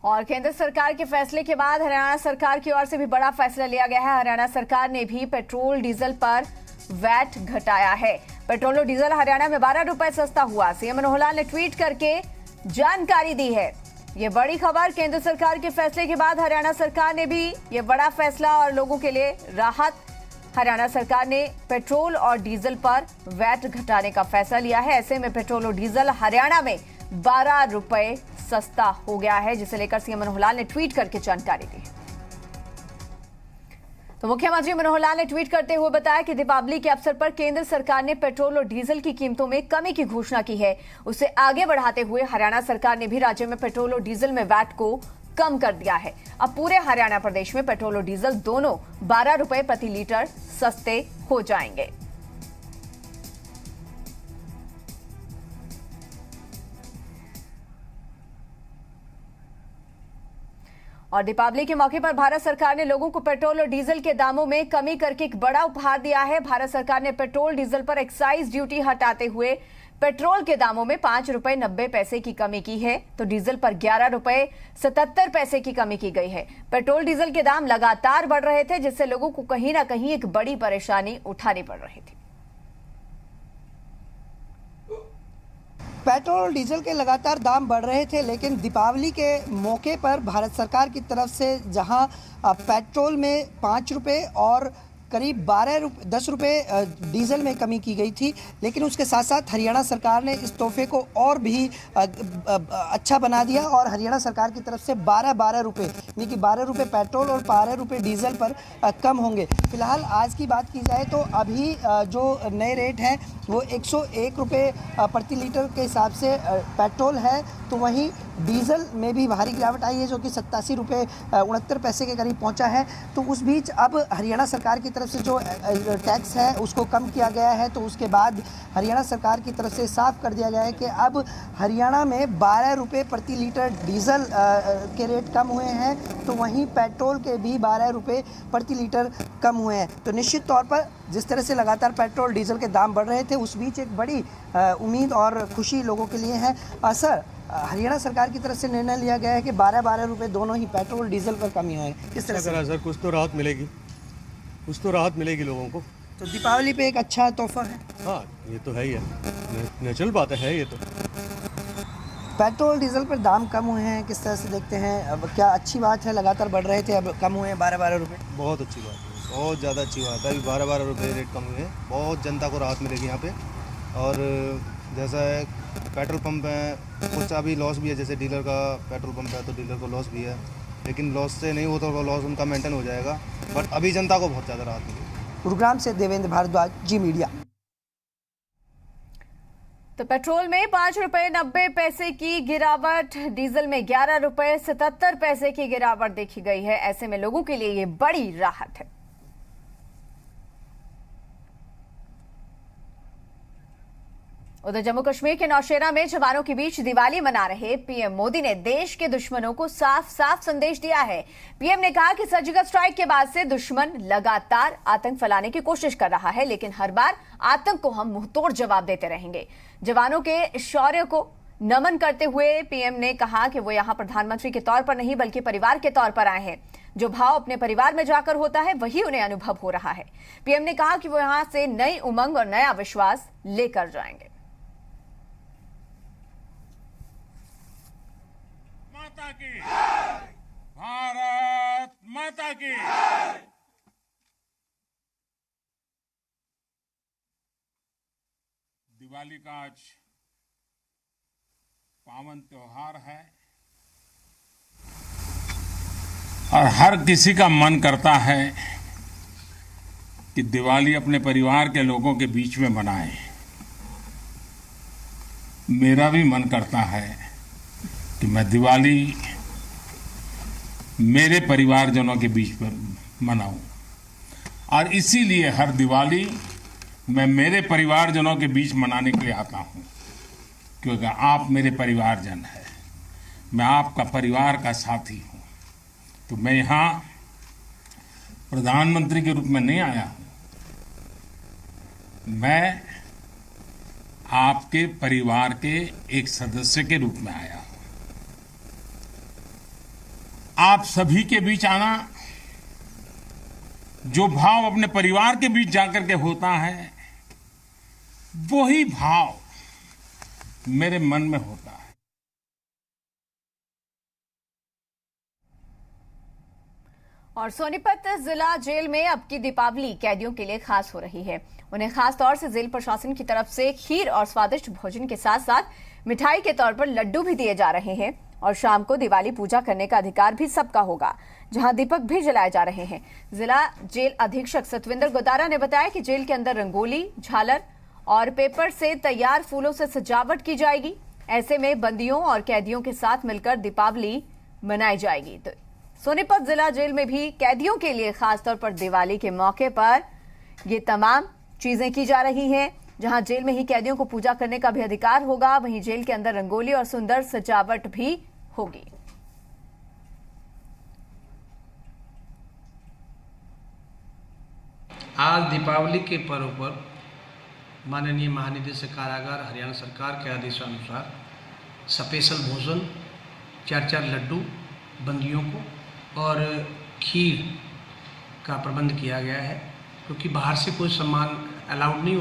और केंद्र सरकार के फैसले के बाद हरियाणा सरकार की ओर से भी बड़ा फैसला लिया गया है। हरियाणा सरकार ने भी पेट्रोल डीजल पर वैट घटाया है। पेट्रोल और डीजल हरियाणा में 12 रुपए सस्ता हुआ। सीएम मनोहर लाल ने ट्वीट करके जानकारी दी है। ये बड़ी खबर, केंद्र सरकार के फैसले के बाद हरियाणा सरकार ने भी ये बड़ा फैसला और लोगों के लिए राहत। हरियाणा सरकार ने पेट्रोल और डीजल पर वैट घटाने का फैसला लिया है। ऐसे में पेट्रोल और डीजल हरियाणा में 12 रुपए सस्ता हो गया है, जिसे लेकर सीएम मनोहर लाल ने ट्वीट करके जानकारी दी। तो मुख्यमंत्री मनोहर लाल ने ट्वीट करते हुए बताया कि दीपावली के अवसर पर केंद्र सरकार ने पेट्रोल और डीजल की कीमतों में कमी की घोषणा की है। उसे आगे बढ़ाते हुए हरियाणा सरकार ने भी राज्य में पेट्रोल और डीजल में वैट को कम कर दिया है। अब पूरे हरियाणा प्रदेश में पेट्रोल और डीजल दोनों 12 रुपए प्रति लीटर सस्ते हो जाएंगे। और दीपावली के मौके पर भारत सरकार ने लोगों को पेट्रोल और डीजल के दामों में कमी करके एक बड़ा उपहार दिया है। भारत सरकार ने पेट्रोल डीजल पर एक्साइज ड्यूटी हटाते हुए पेट्रोल के दामों में 5 रुपए 90 पैसे की कमी की है, तो डीजल पर 11 रुपए 77 पैसे की कमी की गई है। पेट्रोल डीजल के दाम लगातार बढ़ रहे थे, जिससे लोगों को कहीं ना कहीं एक बड़ी परेशानी उठानी पड़ रही थी। पेट्रोल और डीजल के लगातार दाम बढ़ रहे थे, लेकिन दीपावली के मौके पर भारत सरकार की तरफ से जहां पेट्रोल में 5 रुपये और करीब 10 रुपये डीजल में कमी की गई थी, लेकिन उसके साथ साथ हरियाणा सरकार ने इस तोहफे को और भी अच्छा बना दिया और हरियाणा सरकार की तरफ से 12 रुपये यानी कि 12 रुपये पेट्रोल और 12 रुपये डीजल पर कम होंगे। फिलहाल आज की बात की जाए तो अभी जो नए रेट हैं वो 101 रुपये प्रति लीटर के हिसाब से पेट्रोल है, तो वहीं डीजल में भी भारी गिरावट आई है जो कि 87 रुपये 69 पैसे के करीब पहुंचा है। तो उस बीच अब हरियाणा सरकार की तरफ से जो टैक्स है उसको कम किया गया है, तो उसके बाद हरियाणा सरकार की तरफ से साफ कर दिया गया है कि अब हरियाणा में 12 रुपये प्रति लीटर डीजल के रेट कम हुए हैं, तो वहीं पेट्रोल के भी 12 रुपये प्रति लीटर कम हुए हैं। तो निश्चित तौर पर जिस तरह से लगातार पेट्रोल डीजल के दाम बढ़ रहे थे, उस बीच एक बड़ी उम्मीद और खुशी लोगों के लिए है। सर, हरियाणा सरकार की तरफ से निर्णय लिया गया है कि 12 रुपये दोनों ही पेट्रोल डीजल पर कमी होए। किस तरह से सर कुछ तो राहत मिलेगी, लोगों को। तो दीपावली पे एक अच्छा तोहफा है। हाँ, ये तो है ही है, नेचुरल बात है ये तो। पेट्रोल डीजल पर दाम कम हुए हैं, किस तरह से देखते हैं? अब क्या अच्छी बात है? लगातार बढ़ रहे थे, अब कम हुए हैं 12 रुपये। बहुत अच्छी बात है, बहुत ज़्यादा अच्छी बात है। अभी 12 रुपये रेट कम हुए हैं, बहुत जनता को राहत मिलेगी यहाँ पे। और जैसा है पेट्रोल पंप है, कुछ अभी लॉस भी है, जैसे डीलर का पेट्रोल पंप है तो डीलर को लॉस भी है, लेकिन लॉस से नहीं हो तो लॉस उनका मेंटेन हो जाएगा। बट अभी जनता को बहुत ज़्यादा राहत मिलेगी। गुरुग्राम से देवेंद्र भारद्वाज, जी मीडिया। तो पेट्रोल में 5 रुपए 90 पैसे की गिरावट, डीजल में 11 रुपए 77 पैसे की गिरावट देखी गई है। ऐसे में लोगों के लिए ये बड़ी राहत है। उधर जम्मू कश्मीर के नौशेरा में जवानों के बीच दिवाली मना रहे पीएम मोदी ने देश के दुश्मनों को साफ साफ संदेश दिया है। पीएम ने कहा कि सर्जिकल स्ट्राइक के बाद से दुश्मन लगातार आतंक फैलाने की कोशिश कर रहा है, लेकिन हर बार आतंक को हम मुंहतोड़ जवाब देते रहेंगे। जवानों के शौर्य को नमन करते हुए पीएम ने कहा कि वो यहाँ प्रधानमंत्री के तौर पर नहीं बल्कि परिवार के तौर पर आए हैं। जो भाव अपने परिवार में जाकर होता है वही उन्हें अनुभव हो रहा है। पीएम ने कहा कि वो यहाँ से नई उमंग और नया विश्वास लेकर जाएंगे। माता की, भारत माता की। दिवाली का आज पावन त्योहार है और हर किसी का मन करता है कि दिवाली अपने परिवार के लोगों के बीच में मनाए। मेरा भी मन करता है कि मैं दिवाली मेरे परिवारजनों के बीच में मनाऊं, और इसीलिए हर दिवाली मैं मेरे परिवारजनों के बीच मनाने के लिए आता हूं, क्योंकि आप मेरे परिवारजन हैं, मैं आपका परिवार का साथी हूं। तो मैं यहाँ प्रधानमंत्री के रूप में नहीं आया हूं, मैं आपके परिवार के एक सदस्य के रूप में आया हूं। आप सभी के बीच आना, जो भाव अपने परिवार के बीच जाकर के होता है, वही भाव मेरे मन में होता है। और सोनीपत जिला जेल में अब की दीपावली कैदियों के लिए खास हो रही है। उन्हें खास तौर से जेल प्रशासन की तरफ से खीर और स्वादिष्ट भोजन के साथ साथ मिठाई के तौर पर लड्डू भी दिए जा रहे हैं। और शाम को दिवाली पूजा करने का अधिकार भी सबका होगा, जहां दीपक भी जलाए जा रहे हैं। जिला जेल अधीक्षक सतविंदर गोदारा ने बताया कि जेल के अंदर रंगोली, झालर और पेपर से तैयार फूलों से सजावट की जाएगी। ऐसे में बंदियों और कैदियों के साथ मिलकर दीपावली मनाई जाएगी। तो सोनीपत जिला जेल में भी कैदियों के लिए खासतौर पर दिवाली के मौके पर ये तमाम चीजें की जा रही हैं। जहां जेल में ही कैदियों को पूजा करने का भी अधिकार होगा, वहीं जेल के अंदर रंगोली और सुंदर सजावट भी होगी। आज दीपावली के पर्व पर माननीय महानिदेशक कारागार हरियाणा सरकार के आदेशानुसार स्पेशल भोजन, 4-4 लड्डू बंदियों को और खीर का प्रबंध किया गया है, क्योंकि बाहर से कोई सामान अलाउड नहीं